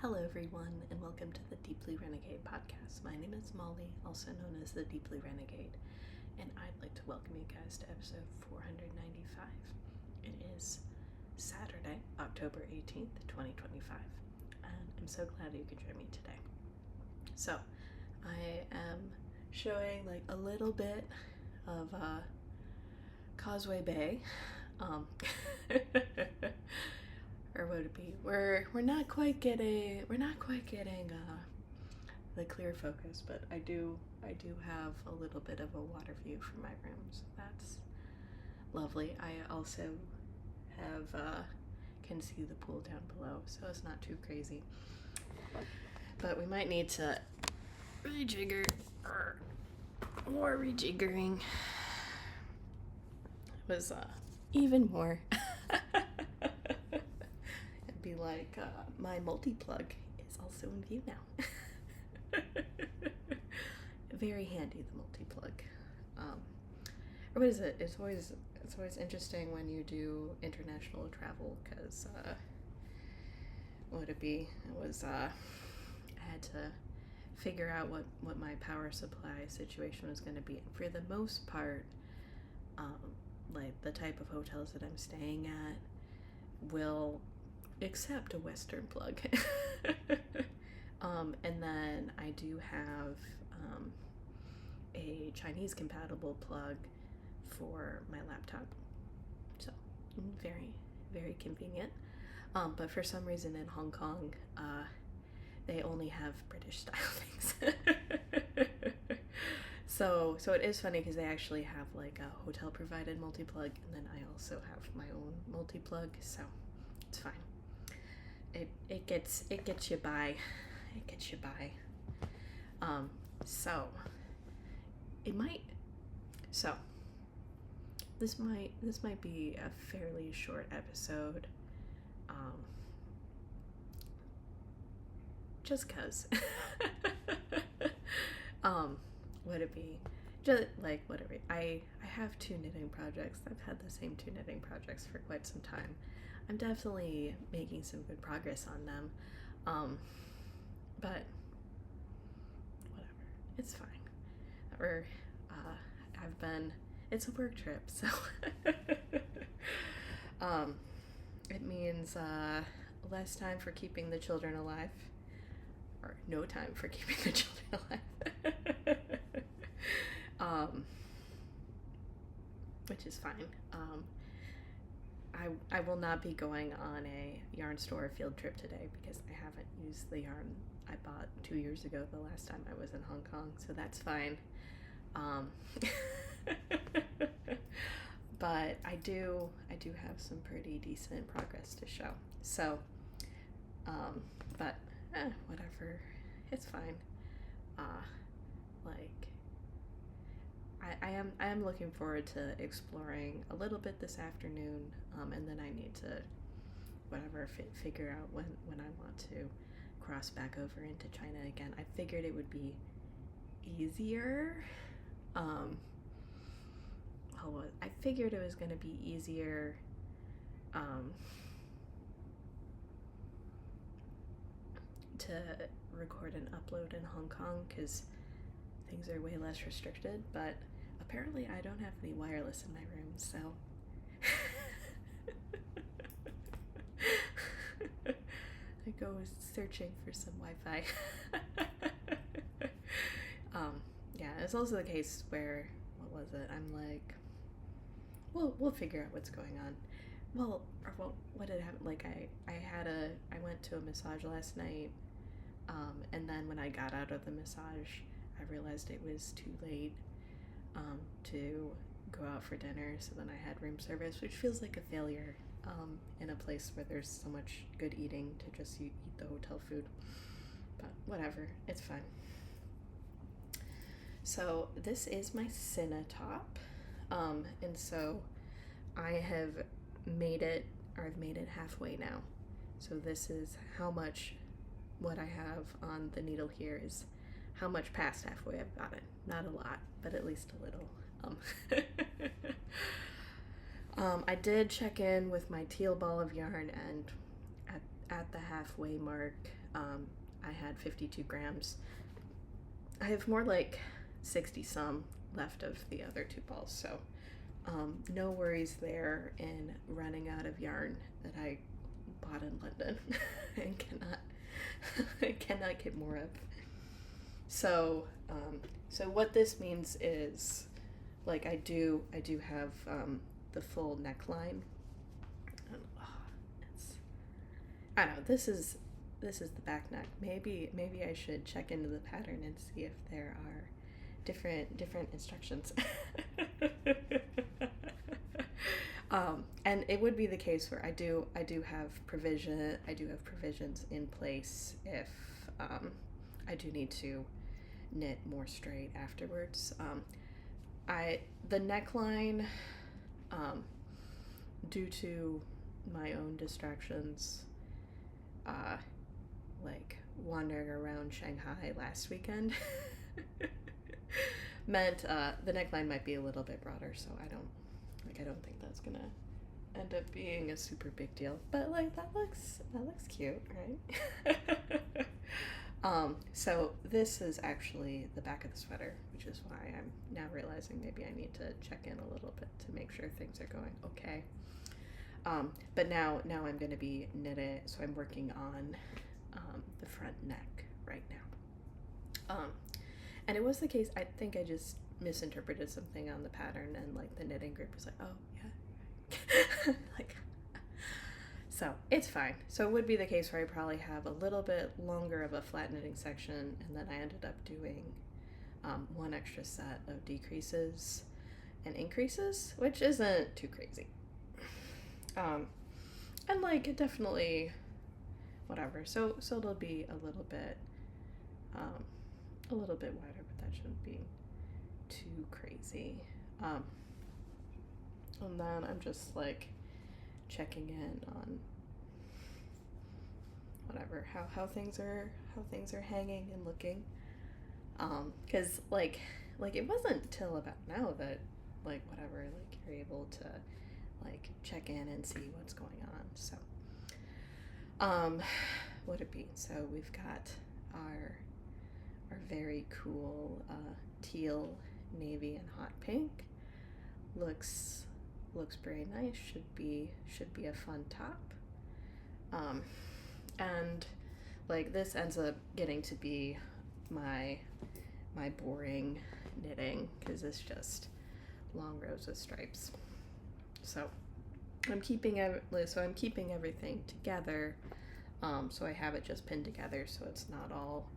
Hello everyone, and welcome to the Deeply Renegade podcast. My name is Molly, also known as the Deeply Renegade, and I'd like to welcome you guys to episode 495. It is Saturday, October 18th, 2025, and I'm so glad you could join me today. So, I am showing like a little bit of Causeway Bay, or would it be? We're not quite getting the clear focus, but I do have a little bit of a water view from my room, so that's lovely. I also have can see the pool down below, so it's not too crazy. But we might need to rejigger or more rejiggering. It was even more. It'd be like my multi-plug is also in view now. Very handy, the multi-plug. Or what is it? It's always interesting when you do international travel, because what would it be? It was I had to figure out what my power supply situation was going to be. And for the most part, like the type of hotels that I'm staying at will accept a Western plug. And then I do have a Chinese compatible plug for my laptop. So very, very convenient. But for some reason in Hong Kong, they only have British style things. So it is funny because they actually have like a hotel provided multi-plug, and then I also have my own multi-plug, so it's fine. It gets you by. It gets you by. So this might be a fairly short episode. Just cause. Would it be just like whatever? I have 2 knitting projects. I've had the same 2 knitting projects for quite some time. I'm definitely making some good progress on them, but whatever, it's fine. Or it's a work trip, so it means less time for keeping the children alive, or no time for keeping the children alive. Which is fine. I will not be going on a yarn store field trip today because I haven't used the yarn I bought 2 years ago, the last time I was in Hong Kong, so that's fine. But I do have some pretty decent progress to show. So, but whatever, it's fine. I am looking forward to exploring a little bit this afternoon, and then I need to figure out when I want to cross back over into China again. I figured it would be easier. I figured it was going to be easier to record and upload in Hong Kong because things are way less restricted, but apparently I don't have any wireless in my room, so I go searching for some Wi-Fi. Yeah, it's also the case where, what was it? I'm like, we'll figure out what's going on. What had happened? Like I went to a massage last night, and then when I got out of the massage, I realized it was too late to go out for dinner, so then I had room service, which feels like a failure in a place where there's so much good eating to just eat the hotel food. But whatever, it's fine. So this is my Cinna top, and so I have made it halfway now. So this is how much what I have on the needle here is how much past halfway I've got it. Not a lot, but at least a little. I did check in with my teal ball of yarn, and at the halfway mark, I had 52 grams. I have more like 60 some left of the other 2 balls, so no worries there in running out of yarn that I bought in London and cannot get more of. So so what this means is, like, I do have the full neckline. And, I don't know, this is the back neck. Maybe I should check into the pattern and see if there are different instructions. And it would be the case where I do have provisions in place if I do need to knit more straight afterwards. The neckline, due to my own distractions, like wandering around Shanghai last weekend, meant the neckline might be a little bit broader, so I don't think that's gonna end up being a super big deal. But like that looks cute, right? So this is actually the back of the sweater, which is why I'm now realizing maybe I need to check in a little bit to make sure things are going okay. But now I'm going to be knitting, so I'm working on the front neck right now. And it was the case, I think I just misinterpreted something on the pattern, and like the knitting group was like, oh yeah, like, so it's fine. So it would be the case where I probably have a little bit longer of a flat knitting section, and then I ended up doing one extra set of decreases and increases, which isn't too crazy. And like it definitely whatever. So it'll be a little bit wider, but that shouldn't be too crazy. And then I'm just like checking in on whatever how things are hanging and looking. Because like it wasn't till about now that like whatever, like you're able to like check in and see what's going on. So what it be? So we've got our very cool teal, navy, and hot pink. Looks very nice. Should be a fun top. And like this ends up getting to be my boring knitting, because it's just long rows of stripes. So I'm keeping everything together. So I have it just pinned together so it's not all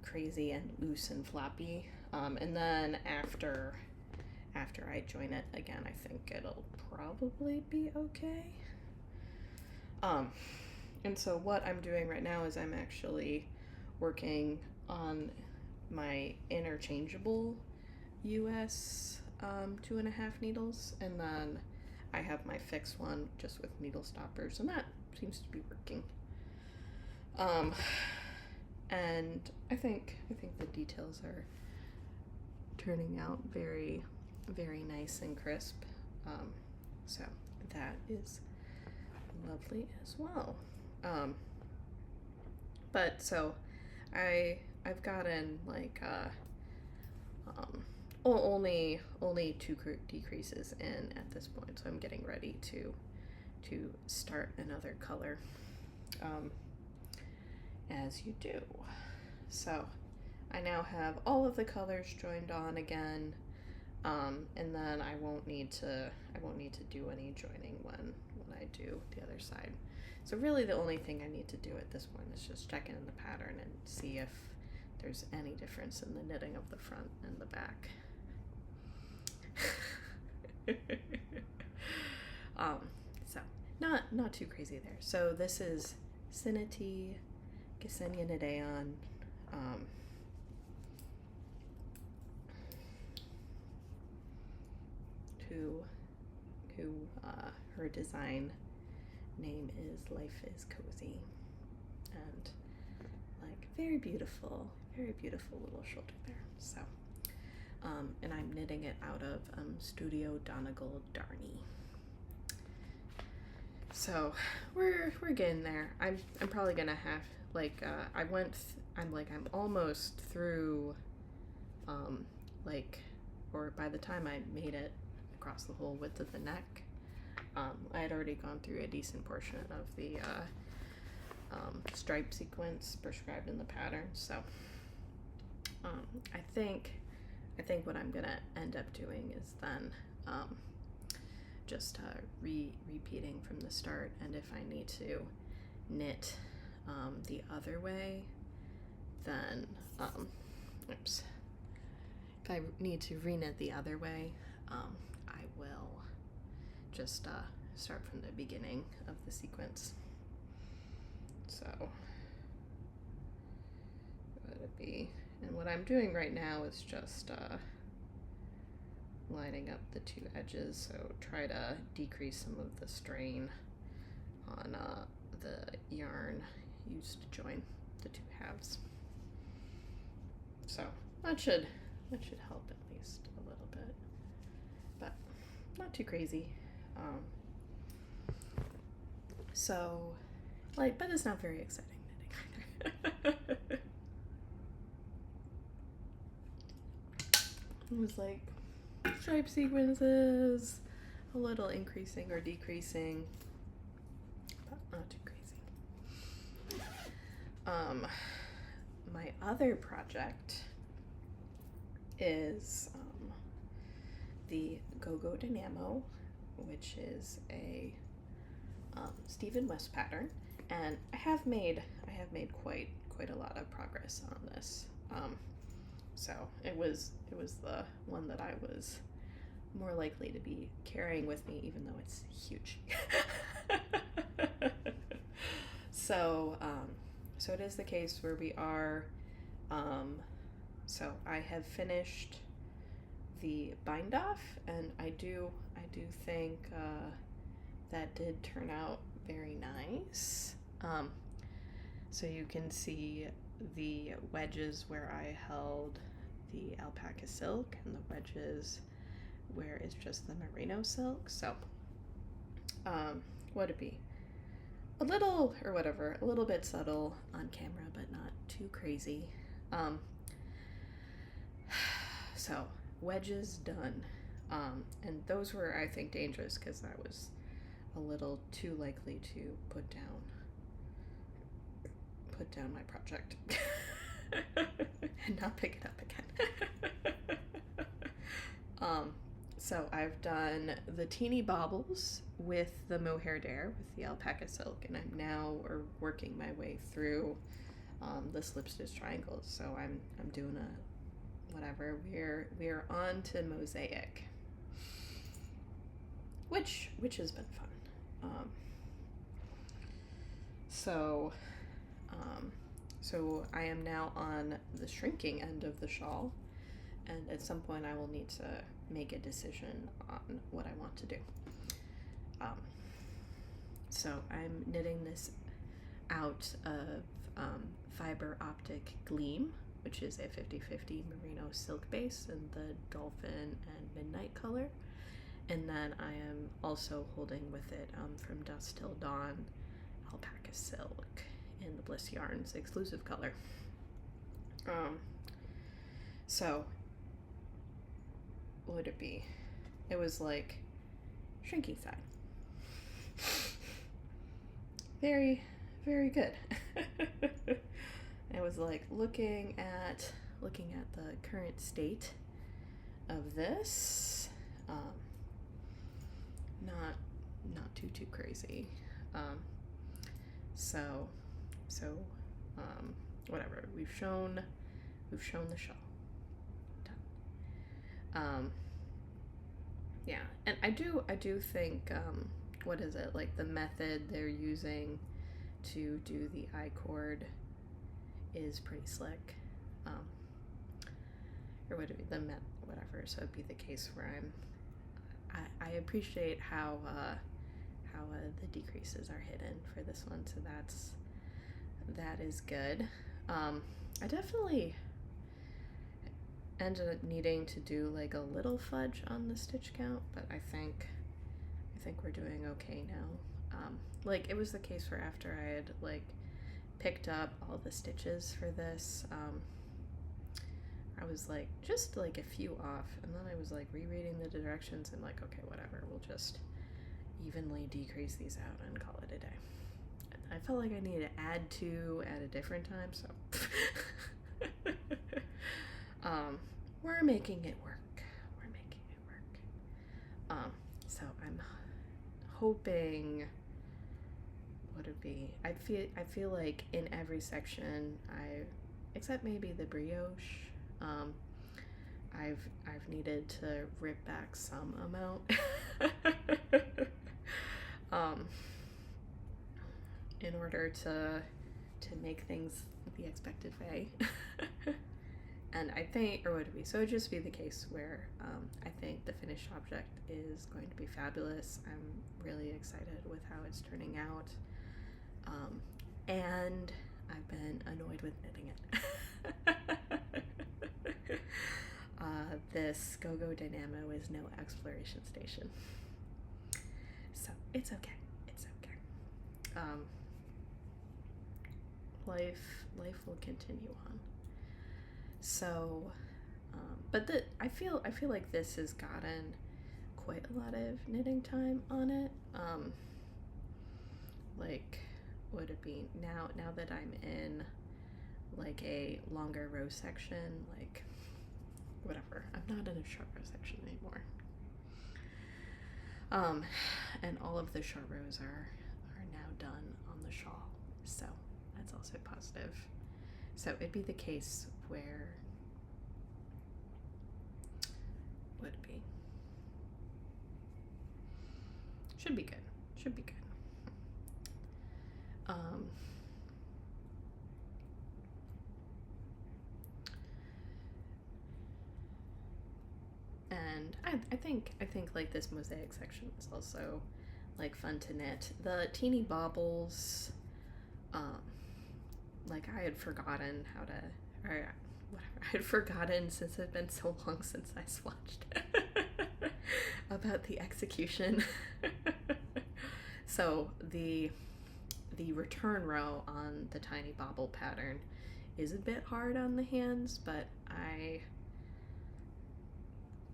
crazy and loose and floppy. And then after I join it again, I think it'll probably be okay. And so what I'm doing right now is I'm actually working on my interchangeable US 2.5 needles, and then I have my fixed one just with needle stoppers, and that seems to be working. And I think the details are turning out very, very nice and crisp. So that is lovely as well. But so I've gotten like only 2 decreases in at this point, so I'm getting ready to start another color, as you do. So I now have all of the colors joined on again, and then I won't need to do any joining when I do the other side. So really the only thing I need to do at this point is just check in the pattern and see if there's any difference in the knitting of the front and the back. So not too crazy there. So this is Sinity Ksenia Nadeon. Who her design name is Life is Cozy, and like very beautiful little shoulder there. So and I'm knitting it out of Studio Donegal Darney. So we're getting there. I'm probably gonna have I'm almost through or by the time I made it across the whole width of the neck, I had already gone through a decent portion of the stripe sequence prescribed in the pattern. So I think what I'm gonna end up doing is then just repeating from the start, and if I need to knit the other way, then if I need to reknit the other way, I will just start from the beginning of the sequence. So would it be, and what I'm doing right now is just lining up the two edges, so try to decrease some of the strain on the yarn used to join the two halves. So that should help at least a little bit, but not too crazy. But it's not very exciting knitting either. It was like stripe sequences, a little increasing or decreasing, but not too crazy. My other project is the Go-Go Dynamo, which is a Stephen West pattern, and I have made quite a lot of progress on this. So it was the one that I was more likely to be carrying with me, even though it's huge. So it is the case where we are. So I have finished the bind off, and I do think that did turn out very nice. So you can see the wedges where I held the alpaca silk, and the wedges where it's just the merino silk. So would it be a little bit subtle on camera, but not too crazy. So wedges done, and those were, I think, dangerous because I was a little too likely to put down my project and not pick it up again. So I've done the teeny baubles with the mohair dare with the alpaca silk, and I'm now working my way through the slip stitch triangles. So I'm doing we're on to mosaic, which has been fun. So I am now on the shrinking end of the shawl, and at some point I will need to make a decision on what I want to do. So I'm knitting this out of Fiber Optic Gleam, which is a 50/50 merino silk base in the dolphin and midnight color. And then I am also holding with it from Dusk Till Dawn alpaca silk in the Bliss Yarns exclusive color. So what would it be? It was like shrinking side. Very, very good. It was like looking at the current state of this. Not too crazy. Whatever. We've shown the show. Done. Yeah, and I do think what is it, like the method they're using to do the I-cord is pretty slick. Or would it be whatever? So it'd be the case where I appreciate how the decreases are hidden for this one, so that is good. I definitely ended up needing to do like a little fudge on the stitch count, but I think think we're doing okay now. Like, it was the case for after I had, like, picked up all the stitches for this, I was, like, just, like, a few off, and then I was, like, rereading the directions and, like, okay, whatever, we'll just evenly decrease these out and call it a day. I felt like I needed to add 2 at a different time, so we're making it work. We're making it work. So I'm hoping, what would be? I feel like in every section, except maybe the brioche, I've needed to rip back some amount. In order to make things the expected way. And I think, or would it be, so it would just be the case where I think the finished object is going to be fabulous. I'm really excited with how it's turning out. And I've been annoyed with knitting it. This Go-Go Dynamo is no exploration station. So it's okay. It's okay. Life will continue on. So, but I feel like this has gotten quite a lot of knitting time on it. Like, would it be now that I'm in like a longer row section, like whatever. I'm not in a short row section anymore. And all of the short rows are now done on the shawl. So that's also positive. So it'd be the case where, would it be? Should be good. Should be good. And I think like this mosaic section is also like fun to knit. The teeny baubles, like I had forgotten how to, or whatever, I had forgotten since it had been so long since I swatched about the execution. So the return row on the tiny bauble pattern is a bit hard on the hands, but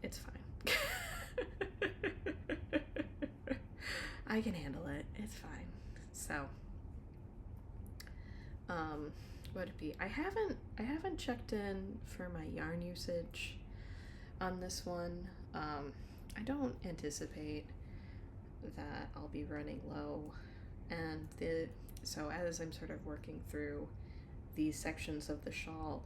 it's fine. I can handle it. It's fine. So, would it be? I haven't checked in for my yarn usage on this one. I don't anticipate that I'll be running low, and so as I'm sort of working through these sections of the shawl,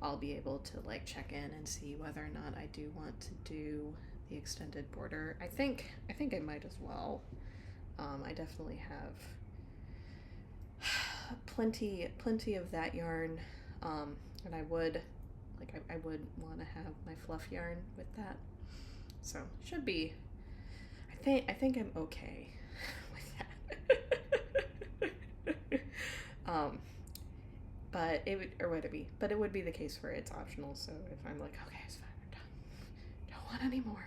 I'll be able to like check in and see whether or not I do want to do the extended border. I think I might as well. I definitely have plenty of that yarn, and I would want to have my fluff yarn with that. So should be. I think I'm okay with that. But it would be the case where it's optional. So if I'm like, okay, it's fine, I'm done, don't want any more,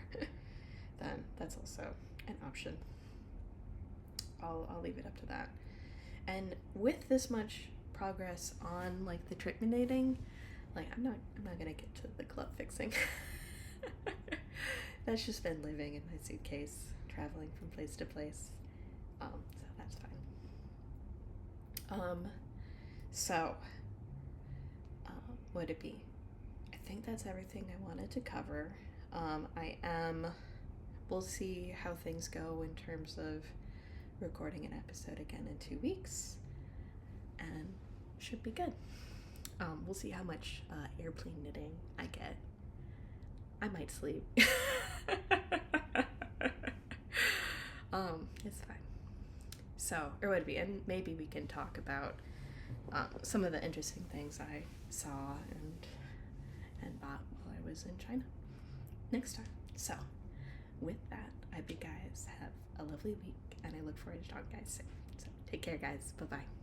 then that's also an option. I'll leave it up to that. And with this much progress on like the trick knitting, like I'm not gonna get to the club fixing. That's just been living in my suitcase, traveling from place to place. So that's fine. So would it be? I think that's everything I wanted to cover. We'll see how things go in terms of recording an episode again in 2 weeks, and should be good. We'll see how much airplane knitting I get. I might sleep. It's fine. So, or would it be? And maybe we can talk about some of the interesting things I saw and bought while I was in China next time. So, with that, I hope you guys have a lovely week, and I look forward to talking to you guys soon. So, take care, guys. Bye-bye.